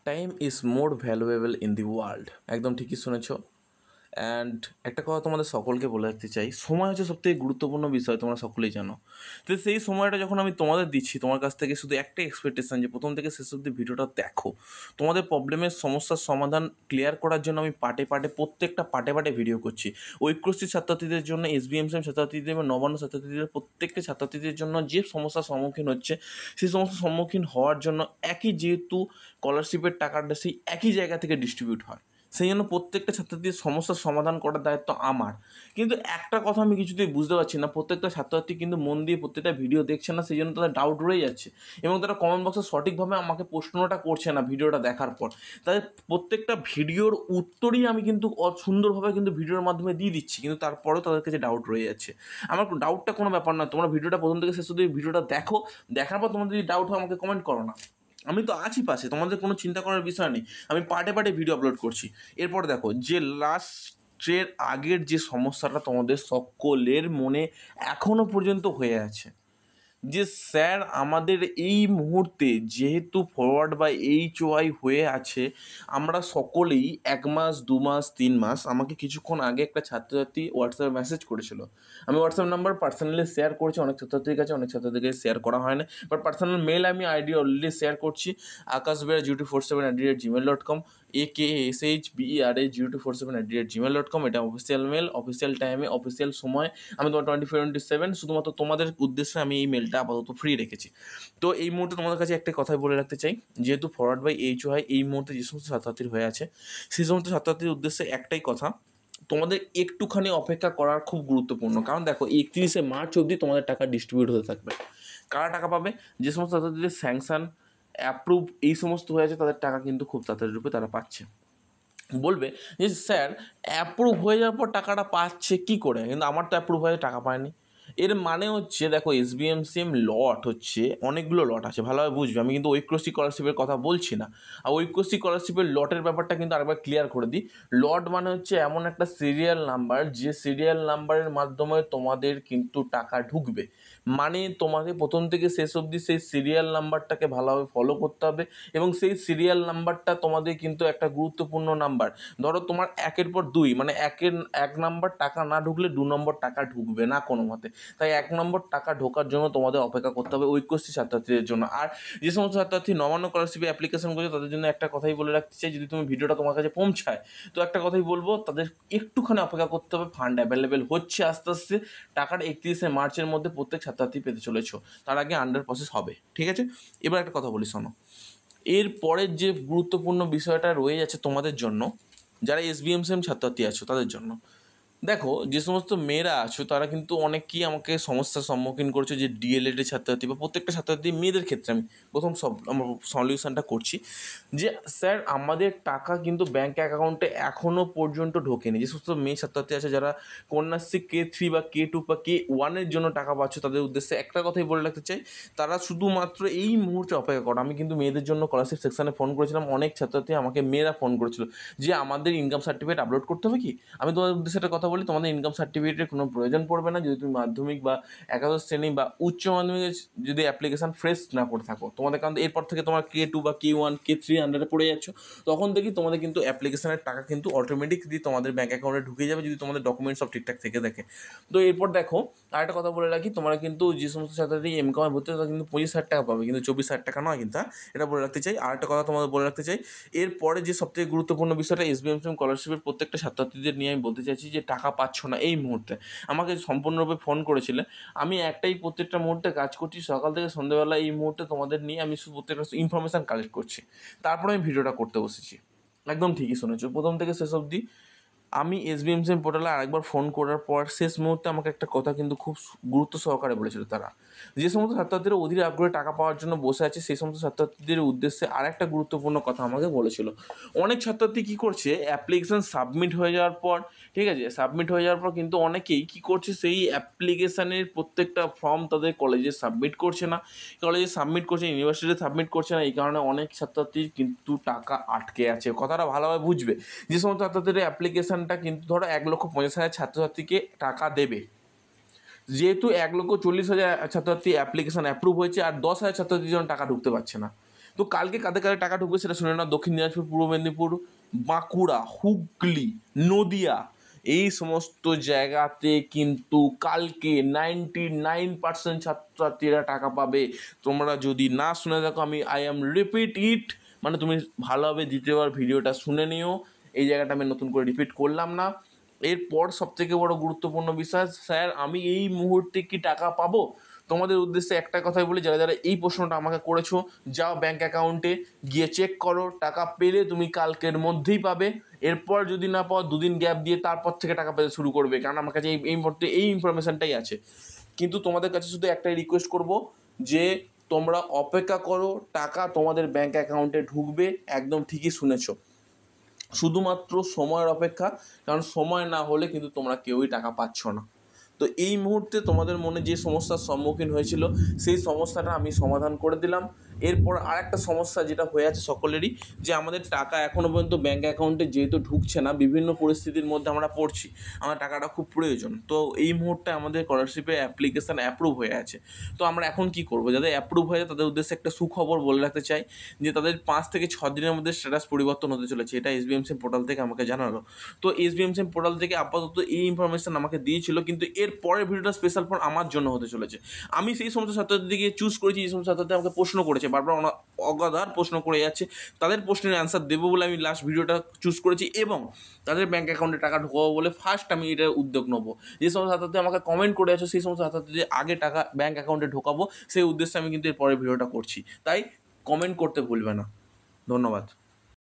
Time is more valuable in the world, একদম ঠিকই শুনেছ। অ্যান্ড একটা কথা তোমাদের সকলকে বলে রাখতে চাই, সময় হচ্ছে সবথেকে গুরুত্বপূর্ণ বিষয়, তোমরা সকলেই জানো। তো সেই সময়টা যখন আমি তোমাদের দিচ্ছি, তোমার কাছ থেকে শুধু একটা এক্সপেকটেশন যে প্রথম থেকে শেষ অবধি ভিডিওটা দেখো। তোমাদের প্রবলেমের সমস্যার সমাধান ক্লিয়ার করার জন্য আমি প্রত্যেকটা পার্টে ভিডিও করছি। ঐক্যশ্রী ছাত্রছাত্রীদের জন্য, SBMCM ছাত্রছাত্রীদের এবং নবান্ন ছাত্রছাত্রীদের প্রত্যেকটা ছাত্রছাত্রীদের জন্য যে সমস্যার সম্মুখীন হচ্ছে, সেই সমস্ত সম্মুখীন হওয়ার জন্য একই, যেহেতু স্কলারশিপের টাকাটা সেই একই জায়গা থেকে ডিস্ট্রিবিউট হয়, সেই জন্য প্রত্যেকটা ছাত্রছাত্রীর সমস্যার সমাধান করার দায়িত্ব আমার। কিন্তু একটা কথা আমি কিছুতেই বুঝতে পারছি না, প্রত্যেকটা ছাত্রছাত্রী কিন্তু মন দিয়ে প্রত্যেকটা ভিডিও দেখছে না, সেই জন্য তাদের ডাউট রয়ে যাচ্ছে এবং তারা কমেন্ট বক্সে সঠিকভাবে আমাকে প্রশ্নটা করছে না ভিডিওটা দেখার পর। তাদের প্রত্যেকটা ভিডিওর উত্তরই আমি কিন্তু সুন্দরভাবে কিন্তু ভিডিওর মাধ্যমে দিয়ে দিচ্ছি, কিন্তু তারপরেও তাদের কাছে ডাউট রয়ে যাচ্ছে। আমার ডাউটটা কোনো ব্যাপার নয়, তোমরা ভিডিওটা প্রথম থেকে শেষ অবধি ভিডিওটা দেখো, দেখার পর তোমাদের যদি ডাউট হয় আমাকে কমেন্ট করো না, আমি তো আছি পাশে, তোমাদের কোনো চিন্তা করার বিষয় নেই। আমি পার্টে ভিডিও আপলোড করছি। এরপর দেখো, যে লাস্টের আগের যে সমস্যাটা তোমাদের সকলের মনে এখনও পর্যন্ত হয়ে আছে, যে স্যার আমাদের এই মুহূর্তে যেহেতু ফরওয়ার্ড বা HY হয়ে আছে, আমরা সকলেই 1 মাস 2 মাস 3 মাস, আমাকে কিছুক্ষণ আগে একটা ছাত্রছাত্রী হোয়াটসঅ্যাপে মেসেজ করেছিল। আমি হোয়াটসঅ্যাপ নাম্বার পার্সোনালি শেয়ার করেছি অনেক ছাত্রছাত্রীর কাছে, অনেক ছাত্রছাত্রীর কাছে শেয়ার করা হয় না, বাট পার্সোনাল মেল আমি আইডি অলরেডি শেয়ার করছি। akashbera0247@gmail.com, AKSHBERA0247@gmail.com, এটা অফিসিয়াল মেল, অফিসিয়াল টাইমে, অফিসিয়াল সময়। আমি তোমার 24/7 শুধুমাত্র তোমাদের উদ্দেশ্যে আমি এই মেলটা আপাতত ফ্রি রেখেছি। তো এই মুহূর্তে তোমাদের কাছে একটা কথাই বলে রাখতে চাই, যেহেতু ফরওয়ার্ড বাই HY এই মুহূর্তে যে সমস্ত ছাত্রছাত্রীর হয়ে আছে, সেই সমস্ত ছাত্রছাত্রীর উদ্দেশ্যে একটাই কথা, তোমাদের একটুখানি অপেক্ষা করার খুব গুরুত্বপূর্ণ। কারণ দেখো, 31শে মার্চ অবধি তোমাদের টাকা ডিস্ট্রিবিউট হতে থাকবে। কারা টাকা পাবে? যে সমস্ত ছাত্রছাত্রীদের স্যাংশন, অ্যাপ্রুভ এই সমস্ত হয়ে আছে, তাদের টাকা কিন্তু খুব তাড়াতাড়ি রূপে তারা পাচ্ছে। বলবে যে স্যার অ্যাপ্রুভ হয়ে যাওয়ার পর টাকাটা পাচ্ছে কী করে? কিন্তু আমার তো অ্যাপ্রুভ হয়ে টাকা পায়নি। এর মানে হচ্ছে, দেখো, SBMCM লট হচ্ছে অনেকগুলো লট আছে, ভালোভাবে বুঝবে। আমি কিন্তু ঐক্যশ্রী স্কলারশিপের কথা বলছি না। আর ঐক্যশ্রী স্কলারশিপের লটের ব্যাপারটা কিন্তু আরেকবার ক্লিয়ার করে দিই। লট মানে হচ্ছে এমন একটা সিরিয়াল নাম্বার, যে সিরিয়াল নাম্বারের মাধ্যমে তোমাদের কিন্তু টাকা ঢুকবে। মানে তোমাকে প্রথম থেকে শেষ অবধি সেই সিরিয়াল নাম্বারটাকে ভালোভাবে ফলো করতে হবে, এবং সেই সিরিয়াল নাম্বারটা তোমাদের কিন্তু একটা গুরুত্বপূর্ণ নাম্বার। ধরো তোমার 1 মানে 1 নম্বর টাকা না ঢুকলে 2 নম্বর টাকা ঢুকবে না কোনো মতে। তাই 1 নম্বর টাকা ঢোকার জন্য তোমাদের অপেক্ষা করতে হবে ঐক্যশ্রী ছাত্রছাত্রীদের জন্য। আর যে সমস্ত ছাত্রছাত্রী নবান্ন স্কলারশিপে অ্যাপ্লিকেশন করছে, তাদের জন্য একটা কথাই বলে রাখতে চাই, যদি তুমি ভিডিওটা তোমার কাছে পৌঁছায়, তো একটা কথাই বলবো, তাদের একটুখানি অপেক্ষা করতে হবে। ফান্ড অ্যাভেলেবেল হচ্ছে আস্তে আস্তে, টাকাটা 31শে মার্চের মধ্যে প্রত্যেক ছাত্রছাত্রী পেতে চলেছো, তার আগে আন্ডার প্রসেস হবে, ঠিক আছে? এবার একটা কথা বলি, শোনো। এর পরের যে গুরুত্বপূর্ণ বিষয়টা রয়ে যাচ্ছে তোমাদের জন্য, যারা SBMCM ছাত্রছাত্রী আছো তাদের জন্য। দেখো, যে সমস্ত মেয়েরা আছো তারা কিন্তু অনেকেই আমাকে সমস্যার সম্মুখীন করছে, যে DLED এর ছাত্রছাত্রী বা প্রত্যেকটা ছাত্রছাত্রী, মেয়েদের ক্ষেত্রে আমি প্রথম আমরা সলিউশনটা করছি, যে স্যার আমাদের টাকা কিন্তু ব্যাঙ্ক অ্যাকাউন্টে এখনও পর্যন্ত ঢোকেনি। যে সমস্ত মেয়ে ছাত্রছাত্রী আছে যারা কন্যাশ্রী K3 বা K2 বা K1 জন্য টাকা পাচ্ছ, তাদের উদ্দেশ্যে একটা কথাই বলে রাখতে চাই, তারা শুধুমাত্র এই মুহূর্তে অপেক্ষা করো। আমি কিন্তু মেয়েদের জন্য স্কলারশিপ সেকশানে ফোন করেছিলাম, অনেক ছাত্রছাত্রী আমাকে, মেয়েরা ফোন করেছিল যে আমাদের ইনকাম সার্টিফিকেট আপলোড করতে হবে কি? আমি তোমাদের উদ্দেশ্যে একটা কথা বলি, তোমাদের ইনকাম সার্টিফিকেটের কোনো প্রয়োজন পড়বে না, যদি তুমি মাধ্যমিক বা একাদশ শ্রেণী বা উচ্চ মাধ্যমিকের যদি অ্যাপ্লিকেশান ফ্রেশ না করে থাকো তোমাদের, কারণ এরপর থেকে তোমার K2 বা K1 K3 আন্ডারে পড়ে যাচ্ছ, তখন থেকেই তোমাদের কিন্তু অ্যাপ্লিকেশানের টাকা কিন্তু অটোমেটিকলি তোমাদের ব্যাঙ্ক অ্যাকাউন্টে ঢুকে যাবে, যদি তোমাদের ডকুমেন্টস সব ঠিকঠাক থেকে দেখে। তো এরপর দেখো, আরেকটা কথা বলে রাখি, তোমরা কিন্তু যে সমস্ত ছাত্রছাত্রী MCOM ভর্তি তারা কিন্তু 25,000 টাকা পাবে, কিন্তু 24,000 টাকা নয় কিন্তু, এটা বলে রাখতে চাই। আরেকটা কথা তোমাদের বলে রাখতে চাই, এরপরে যে সবথেকে গুরুত্বপূর্ণ বিষয়টা, SBMCM স্কলারশিপের প্রত্যেকটা ছাত্রছাত্রীদের নিয়ে আমি বলতে চাইছি, যে টাকা পাচ্ছ না এই মুহূর্তে, আমাকে সম্পূর্ণরূপে ফোন করেছিলে। আমি একটাই প্রত্যেকটা মুহূর্তে কাজ করছি, সকাল থেকে সন্ধ্যেবেলা এই মুহূর্তে তোমাদের নিয়ে আমি প্রত্যেকটা ইনফরমেশান কালেক্ট করছি, তারপরে আমি ভিডিওটা করতে বসেছি। একদম ঠিকই শুনেছো, প্রথম থেকে শেষ অবধি আমি SBMCM পোর্টালে আরেকবার ফোন করার পর শেষ মুহূর্তে আমাকে একটা কথা কিন্তু খুব গুরুত্ব সহকারে বলেছিল তারা, যে সমস্ত ছাত্রছাত্রীরা অধীর আগ্রহে টাকা পাওয়ার জন্য বসে আছে, সেই সমস্ত ছাত্রছাত্রীদের উদ্দেশ্যে আরেকটা গুরুত্বপূর্ণ কথা আমাকে বলেছিল। অনেক ছাত্রছাত্রী কী করছে, অ্যাপ্লিকেশান সাবমিট হয়ে যাওয়ার পর, ঠিক আছে, সাবমিট হয়ে যাওয়ার পর কিন্তু অনেকেই কী করছে, সেই অ্যাপ্লিকেশানের প্রত্যেকটা ফর্ম তাদের কলেজে সাবমিট করছে না, কলেজে সাবমিট করছে, ইউনিভার্সিটিতে সাবমিট করছে না, এই কারণে অনেক ছাত্রছাত্রীর কিন্তু টাকা আটকে আছে। কথাটা ভালোভাবে বুঝবে, যে সমস্ত ছাত্রছাত্রীর অ্যাপ্লিকেশানটা কিন্তু ধরো 1,50,000 ছাত্রছাত্রীকে টাকা দেবে, যেহেতু 1,40,000 ছাত্রছাত্রী অ্যাপ্লিকেশান অ্যাপ্রুভ হয়েছে, আর 10,000 ছাত্রছাত্রীর জন্য টাকা ঢুকতে পারছে না, তো তো কালকে কাদের কাদের টাকা ঢুকবে সেটা শুনে নাও। দক্ষিণ দিনাজপুর, পূর্ব মেদিনীপুর, বাঁকুড়া, হুগলি, নদিয়া, এই সমস্ত জায়গাতে কিন্তু কালকে 99% ছাত্রছাত্রীরা টাকা পাবে। তোমরা যদি না শুনে থাকো, আমি রিপিট ইট, মানে তুমি ভালোভাবে দ্বিতীয়বার ভিডিওটা শুনে নিও। এই জায়গাটা আমি নতুন করে রিপিট করলাম না। এরপর সবথেকে বড় গুরুত্বপূর্ণ বিষয়, স্যার আমি এই মুহূর্তে কি টাকা পাবো? তোমাদের উদ্দেশ্যে একটা কথাই বলি, যারা যারা এই প্রশ্নটা আমাকে করেছো, যাও ব্যাঙ্ক অ্যাকাউন্টে গিয়ে চেক করো, টাকা পেলে তুমি কালকের মধ্যেই পাবে। এরপর যদি না পাও, দুদিন গ্যাপ দিয়ে তারপর থেকে টাকা পেতে শুরু করবে, কারণ আমার কাছে এই মুহূর্তে এই ইনফরমেশানটাই আছে। কিন্তু তোমাদের কাছে শুধু একটাই রিকোয়েস্ট করব যে তোমরা অপেক্ষা করো, টাকা তোমাদের ব্যাঙ্ক অ্যাকাউন্টে ঢুকবে, একদম ঠিকই শুনেছো। শুধুমাত্র সময়ের অপেক্ষা, কারণ সময় না হলে কিন্তু তোমরা কেউই টাকা পাচ্ছ না। তো এই মুহূর্তে তোমাদের মনে যে সমস্যার সম্মুখীন হয়েছিল, সেই সমস্যাটা আমি সমাধান করে দিলাম। এরপর আর একটা সমস্যা যেটা হয়ে আছে সকলেরই, যে আমাদের টাকা এখনও পর্যন্ত ব্যাঙ্ক অ্যাকাউন্টে যেহেতু ঢুকছে না, বিভিন্ন পরিস্থিতির মধ্যে আমরা পড়ছি, আমার টাকাটা খুব প্রয়োজন। তো এই মুহূর্তে আমাদের স্কলারশিপের অ্যাপ্লিকেশান অ্যাপ্রুভ হয়ে আছে। তো আমরা এখন কি করব? যাদের অ্যাপ্রুভ হয়ে যায় তাদের উদ্দেশ্যে একটা সুখবর বলে রাখতে চাই, যে তাদের 5 থেকে 6 দিনের মধ্যে স্ট্যাটাস পরিবর্তন হতে চলেছে। এটা SBMSIM পোর্টাল থেকে আমাকে জানালো। তো SBMSIM পোর্টাল থেকে আপাতত এই ইনফরমেশান আমাকে দিয়েছিল, কিন্তু এর পরের ভিডিওটা স্পেশাল ফর আমার জন্য হতে চলেছে। আমি সেই সমস্ত ছাত্রছাত্রীকে চুজ করেছি যে সমস্ত ছাত্রছাত্রী আমাকে প্রশ্ন করেছে, বারবার অগাধার প্রশ্ন করে যাচ্ছে, তাদের প্রশ্নের অ্যান্সার দেবো বলে আমি লাস্ট ভিডিওটা চুজ করেছি, এবং তাদের ব্যাঙ্ক অ্যাকাউন্টে টাকা ঢোকাবো বলে ফার্স্ট আমি এটার উদ্যোগ নেবো। যে সমস্ত ছাত্রছাত্রী আমাকে কমেন্ট করে আছে, সেই সমস্ত ছাত্রছাত্রী আগে টাকা ব্যাঙ্ক অ্যাকাউন্টে ঢোকাবো, সেই উদ্দেশ্যে আমি কিন্তু এর পরের ভিডিওটা করছি। তাই কমেন্ট করতে ভুলবে না। ধন্যবাদ।